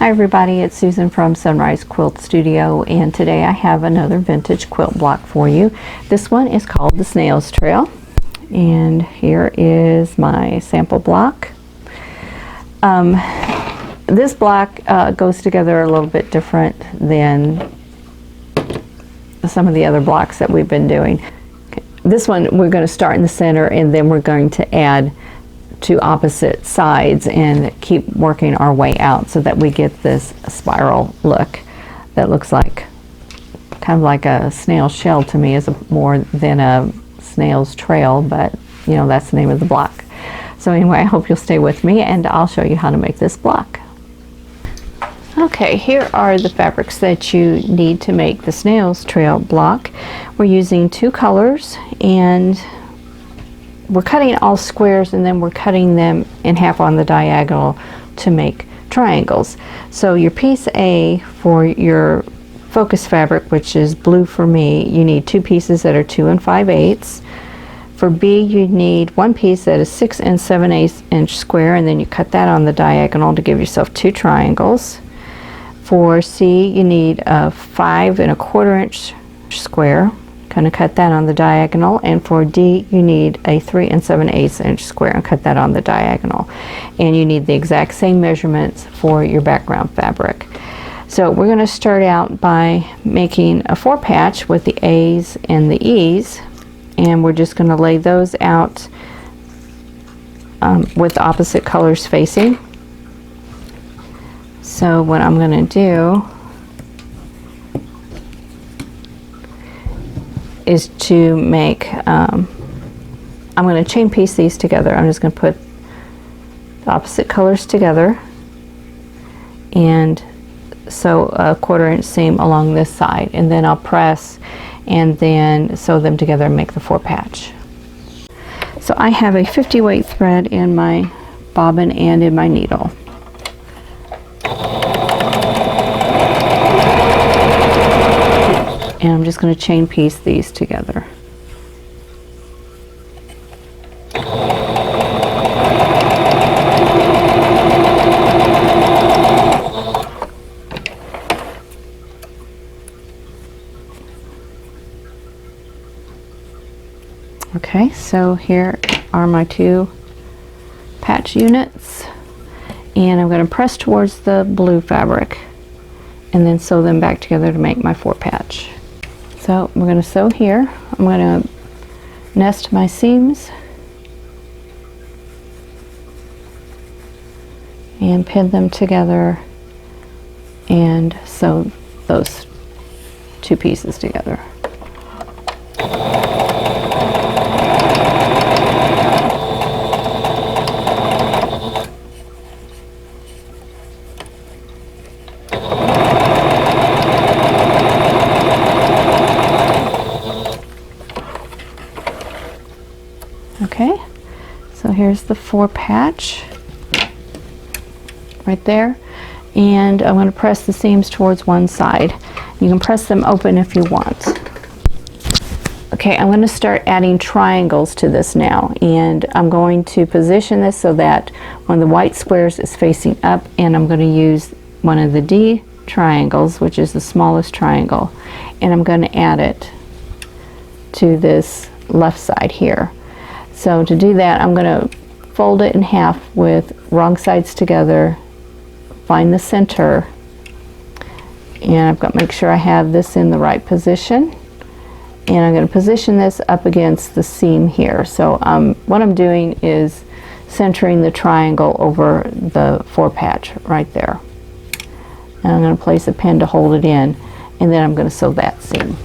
Hi everybody, it's Susan from Sunrise Quilt Studio, and today I have another vintage quilt block for you. This one is called the Snail's Trail, and here is my sample block. This block goes together a little bit different than some of the other blocks that we've been doing. This one we're going to start in the center, and then we're going to add to opposite sides and keep working our way out so that we get this spiral look that looks like kind of like a snail shell to me, is more than a snail's trail, but you know, that's the name of the block. So anyway, I hope you'll stay with me and I'll show you how to make this block. Okay, here are the fabrics that you need to make the snail's trail block. We're using two colors, and we're cutting all squares, and then we're cutting them in half on the diagonal to make triangles. So your piece A for your focus fabric, which is blue for me, you need two pieces that are 2 5/8. For B, you need one piece that is 6 7/8 inch square, and then you cut that on the diagonal to give yourself two triangles. For C, you need a 5 1/4 inch square. Kind of cut that on the diagonal. And for D, you need a 3 7/8 inch square, and cut that on the diagonal. And you need the exact same measurements for your background fabric. So we're going to start out by making a 4 patch with the A's and the E's, and we're just going to lay those out with opposite colors facing. So what I'm going to do is to make, I'm going to chain piece these together. I'm just going to put the opposite colors together and sew a 1/4 inch seam along this side, and then I'll press and then sew them together and make the 4 patch. So I have a 50 weight thread in my bobbin and in my needle. And I'm just going to chain piece these together. Okay, so here are my 2 patch units, and I'm going to press towards the blue fabric and then sew them back together to make my 4 patch. So we're going to sew here. I'm going to nest my seams and pin them together and sew those 2 pieces together. Okay, so here's the 4 patch right there, and I'm going to press the seams towards one side. You can press them open if you want. Okay, I'm going to start adding triangles to this now, and I'm going to position this so that one of the white squares is facing up, and I'm going to use one of the D triangles, which is the smallest triangle, and I'm going to add it to this left side here. So to do that, I'm going to fold it in half with wrong sides together, find the center, and I've got to make sure I have this in the right position, and I'm going to position this up against the seam here. So what I'm doing is centering the triangle over the 4 patch right there, and I'm going to place a pin to hold it in, and then I'm going to sew that seam.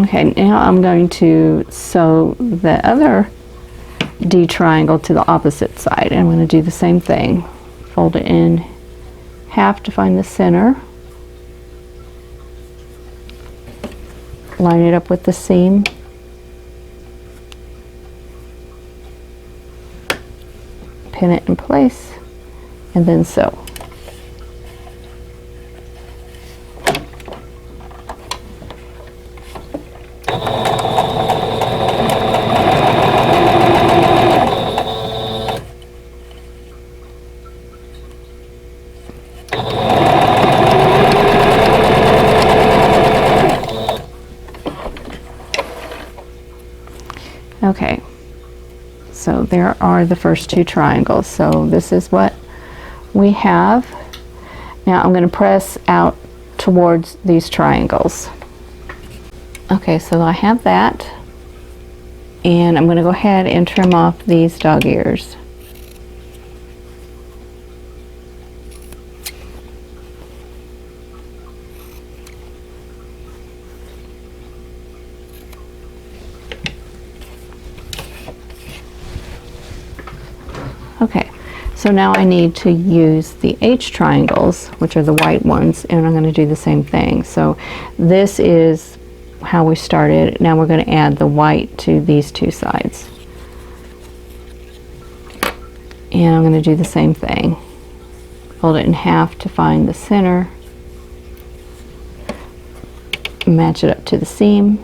Okay, now I'm going to sew the other D triangle to the opposite side, and I'm going to do the same thing. Fold it in half to find the center, line it up with the seam, pin it in place, and then sew. Okay, so there are the first two triangles. So this is what we have. Now I'm going to press out towards these triangles. Okay, so I have that, and I'm going to go ahead and trim off these dog ears. Okay, so now I need to use the H triangles, which are the white ones, and I'm going to do the same thing. So this is how we started. Now we're going to add the white to these two sides. And I'm going to do the same thing. Fold it in half to find the center. Match it up to the seam.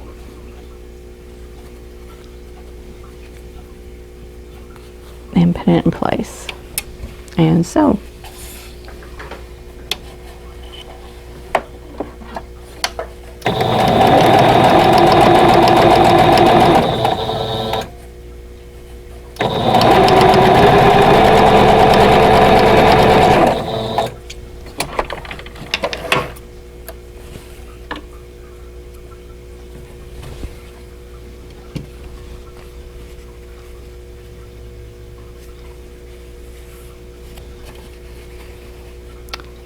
And pin it in place, and sew.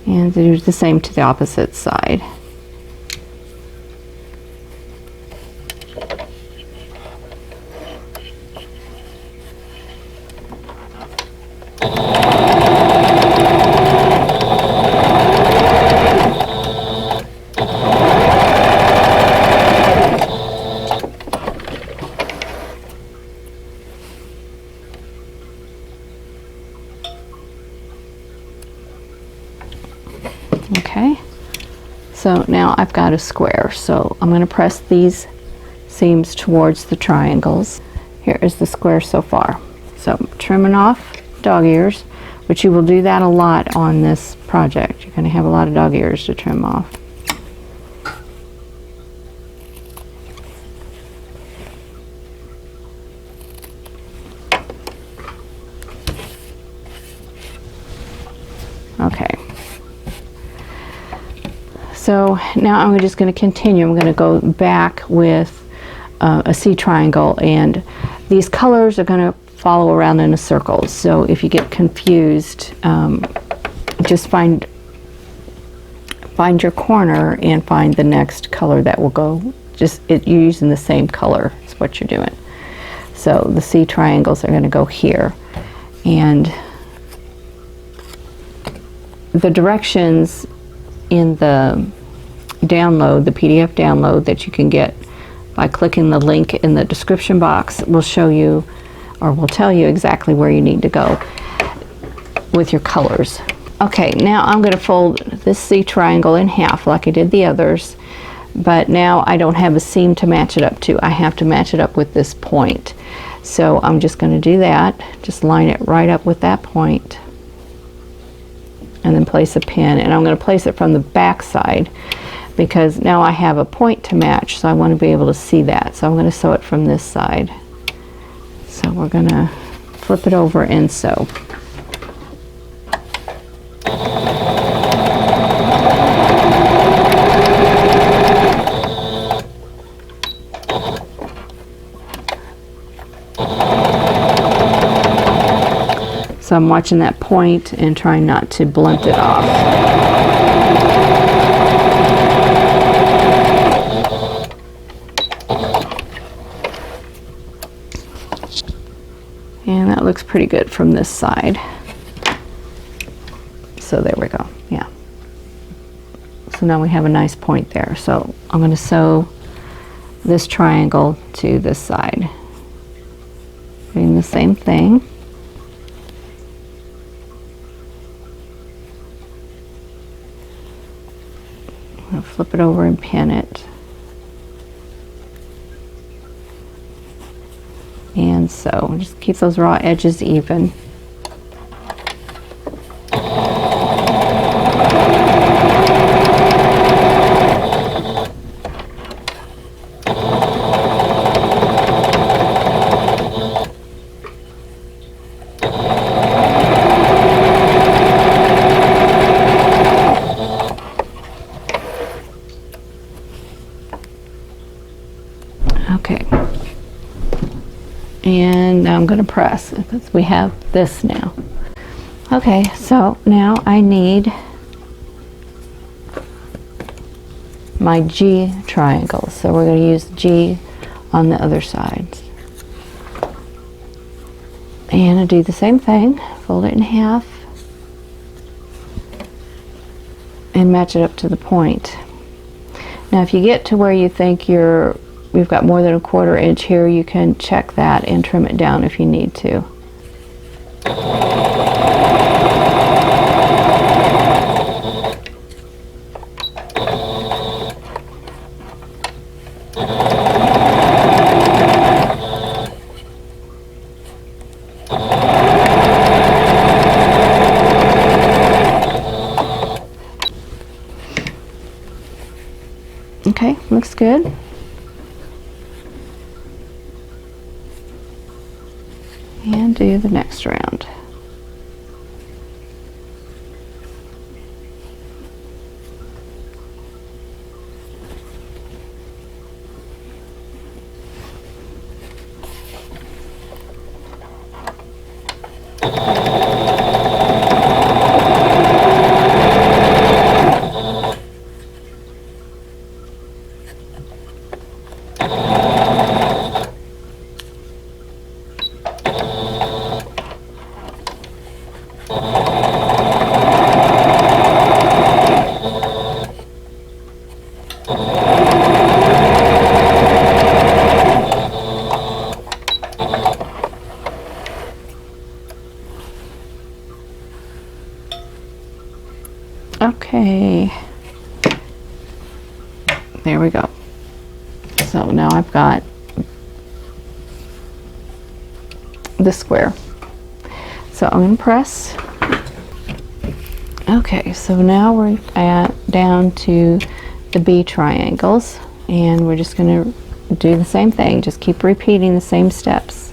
And do the same to the opposite side. Okay, so now I've got a square, so I'm going to press these seams towards the triangles. Here is the square so far. So I'm trimming off dog ears, which you will do that a lot on this project. You're going to have a lot of dog ears to trim off. Okay. So now I'm just going to continue. I'm going to go back with a C triangle, and these colors are going to follow around in a circle. So if you get confused, just find your corner and find the next color that will go. You're using the same color is what you're doing. So the C triangles are going to go here, and the directions in the download, the PDF download that you can get by clicking the link in the description box, will show you, or will tell you exactly where you need to go with your colors. Okay, now I'm going to fold this C triangle in half like I did the others, but now I don't have a seam to match it up to. I have to match it up with this point. So I'm just going to do that, just line it right up with that point, and then place a pin, and I'm going to place it from the back side because now I have a point to match, so I want to be able to see that. So I'm going to sew it from this side. So we're going to flip it over and sew. So I'm watching that point and trying not to blunt it off. And that looks pretty good from this side. So there we go, yeah. So now we have a nice point there. So I'm going to sew this triangle to this side. Doing the same thing. flip it over and pin it. And so just keep those raw edges even. Okay, and now I'm going to press because we have this now. Okay, so now I need my G triangles, so we're going to use G on the other sides. And I do the same thing, fold it in half and match it up to the point. Now if you get to where you think we've got more than a 1/4 inch here, you can check that and trim it down if you need to. Okay, looks good. And do the next round. Okay, there we go. So now I've got the square. So I'm going to press. Okay, so now we're down to the B triangles, and we're just going to do the same thing. Just keep repeating the same steps.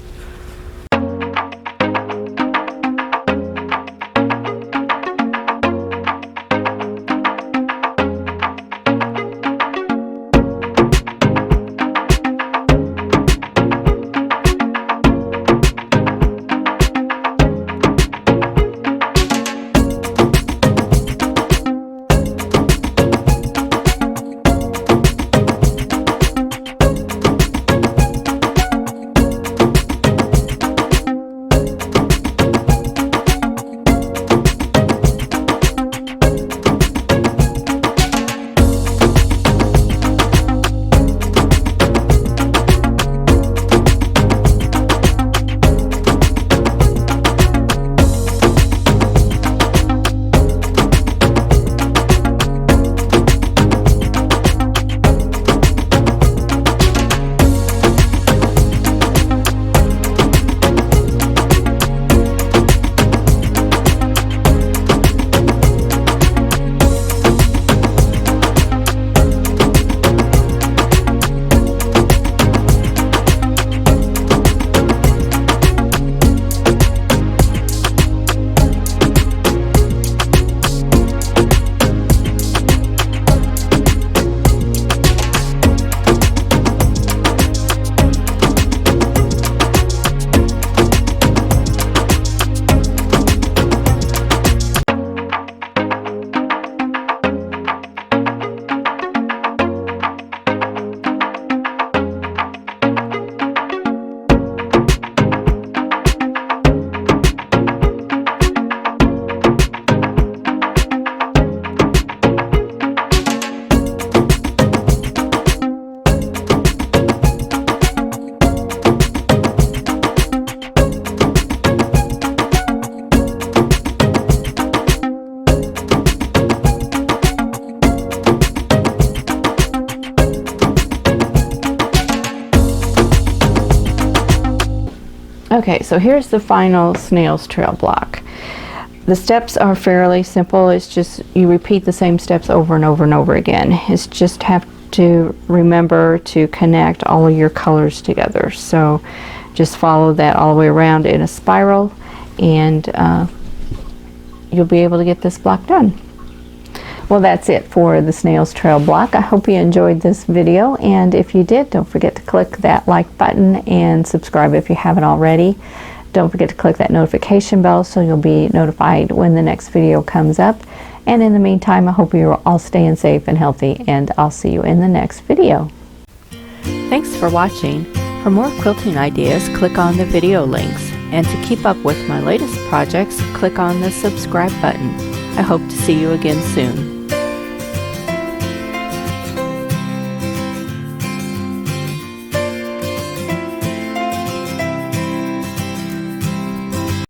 Okay, so here's the final snail's trail block. The steps are fairly simple. It's just you repeat the same steps over and over and over again. It's just have to remember to connect all of your colors together. So just follow that all the way around in a spiral, and you'll be able to get this block done. Well, that's it for the snail's trail block. I hope you enjoyed this video, and if you did, don't forget to click that like button and subscribe if you haven't already. Don't forget to click that notification bell so you'll be notified when the next video comes up. And in the meantime, I hope you're all staying safe and healthy, and I'll see you in the next video. Thanks for watching. For more quilting ideas, click on the video links. And to keep up with my latest projects, click on the subscribe button. I hope to see you again soon.